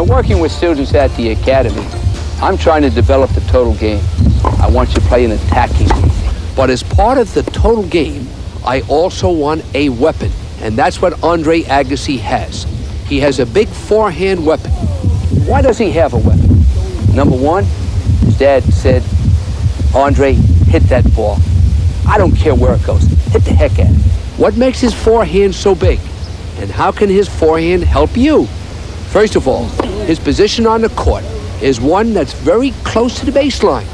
When working with students at the academy, I'm trying to develop the total game. I want you to play an attacking game. But as part of the total game, I also want a weapon. And that's what Andre Agassi has. He has a big forehand weapon. Why does he have a weapon? Number one, his dad said, Andre, hit that ball. I don't care where it goes. Hit the heck at it. What makes his forehand so big? And how can his forehand help you? First of all, his position on the court is one that's very close to the baseline,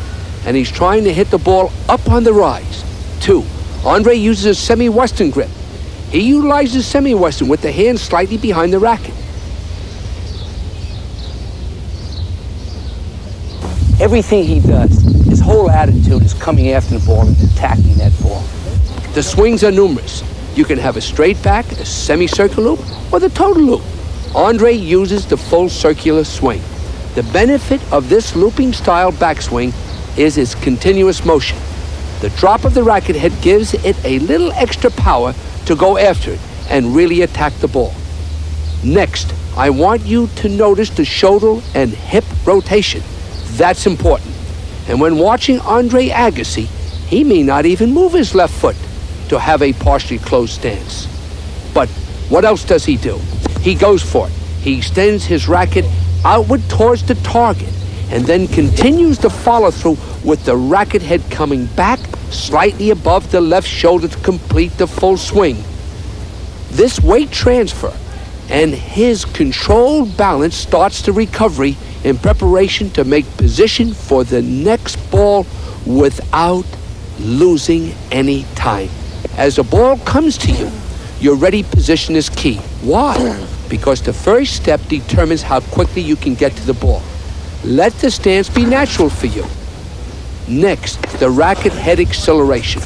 and he's trying to hit the ball up on the rise. 2, Andre uses a semi-western grip. He utilizes semi-western with the hand slightly behind the racket. Everything he does, his whole attitude is coming after the ball and attacking that ball. The swings are numerous. You can have a straight back, a semicircular loop, or the total loop. Andre uses the full circular swing. The benefit of this looping style backswing is its continuous motion. The drop of the racket head gives it a little extra power to go after it and really attack the ball. Next, I want you to notice the shoulder and hip rotation. That's important. And when watching Andre Agassi, he may not even move his left foot to have a partially closed stance. But what else does he do? He goes for it. He extends his racket outward towards the target and then continues to follow through with the racket head coming back slightly above the left shoulder to complete the full swing. This weight transfer and his controlled balance starts the recovery in preparation to make position for the next ball without losing any time. As the ball comes to you, your ready position is key. Why? Because the first step determines how quickly you can get to the ball. Let the stance be natural for you. Next, the racket head acceleration.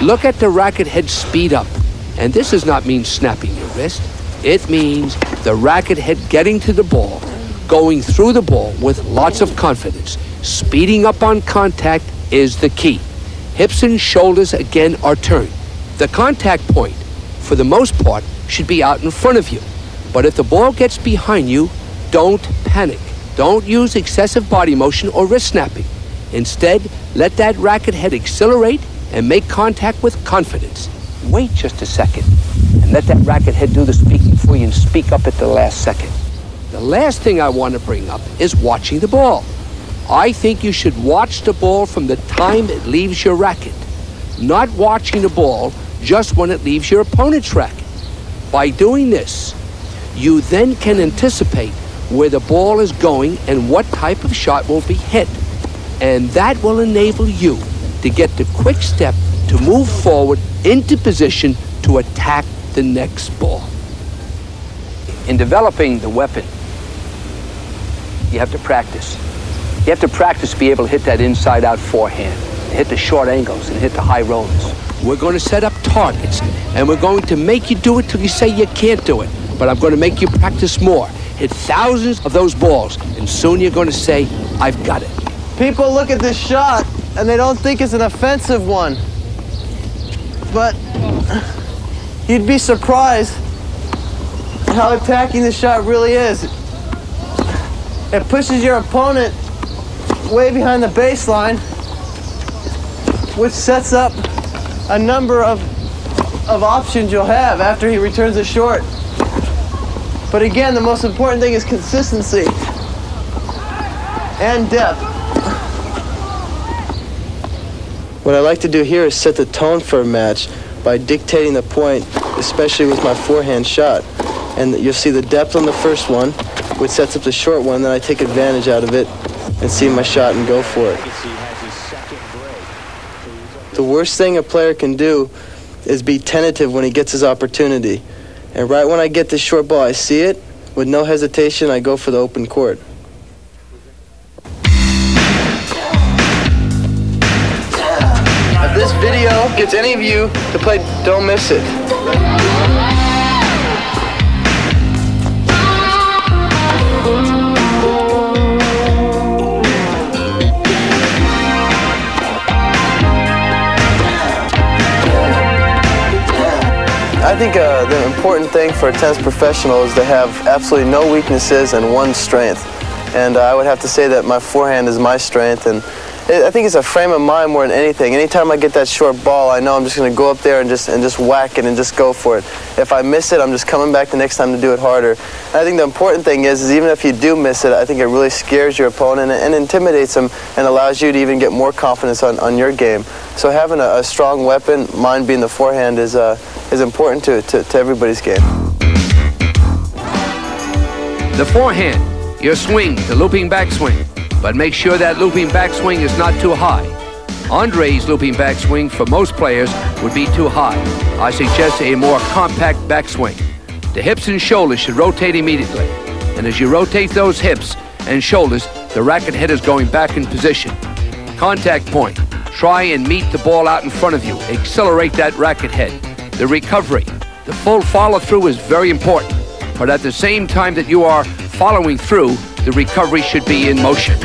Look at the racket head speed up. And this does not mean snapping your wrist. It means the racket head getting to the ball, going through the ball with lots of confidence. Speeding up on contact is the key. Hips and shoulders again are turned. The contact point, for the most part, should be out in front of you. But if the ball gets behind you, don't panic. Don't use excessive body motion or wrist snapping. Instead, let that racket head accelerate and make contact with confidence. Wait just a second and let that racket head do the speaking for you and speak up at the last second. The last thing I want to bring up is watching the ball. I think you should watch the ball from the time it leaves your racket, not watching the ball just when it leaves your opponent's racket. By doing this, you then can anticipate where the ball is going and what type of shot will be hit. And that will enable you to get the quick step to move forward into position to attack the next ball. In developing the weapon, you have to practice. You have to practice to be able to hit that inside-out forehand, hit the short angles, and hit the high rollers. We're going to set up targets, and we're going to make you do it till you say you can't do it. But I'm going to make you practice more. Hit thousands of those balls, and soon you're going to say, I've got it. People look at this shot, and they don't think it's an offensive one. But you'd be surprised how attacking the shot really is. It pushes your opponent way behind the baseline, which sets up a number of options you'll have after he returns a short. But again, the most important thing is consistency and depth. What I like to do here is set the tone for a match by dictating the point, especially with my forehand shot. And you'll see the depth on the first one, which sets up the short one, then I take advantage out of it and see my shot and go for it. The worst thing a player can do is be tentative when he gets his opportunity. And right when I get this short ball, I see it, with no hesitation, I go for the open court. If this video gets any of you to play Don't Miss It. I think the important thing for a tennis professional is to have absolutely no weaknesses and one strength. And I would have to say that my forehand is my strength, and I think it's a frame of mind more than anything. Anytime I get that short ball, I know I'm just going to go up there and just whack it and just go for it. If I miss it, I'm just coming back the next time to do it harder. And I think the important thing is even if you do miss it, I think it really scares your opponent and intimidates them and allows you to even get more confidence on your game. So having a strong weapon, mine being the forehand, is important to everybody's game. The forehand, your swing, the looping backswing. But make sure that looping backswing is not too high. Andre's looping backswing for most players would be too high. I suggest a more compact backswing. The hips and shoulders should rotate immediately. And as you rotate those hips and shoulders, the racket head is going back in position. Contact point. Try and meet the ball out in front of you. Accelerate that racket head. The recovery, the full follow-through is very important. But at the same time that you are following through, the recovery should be in motion.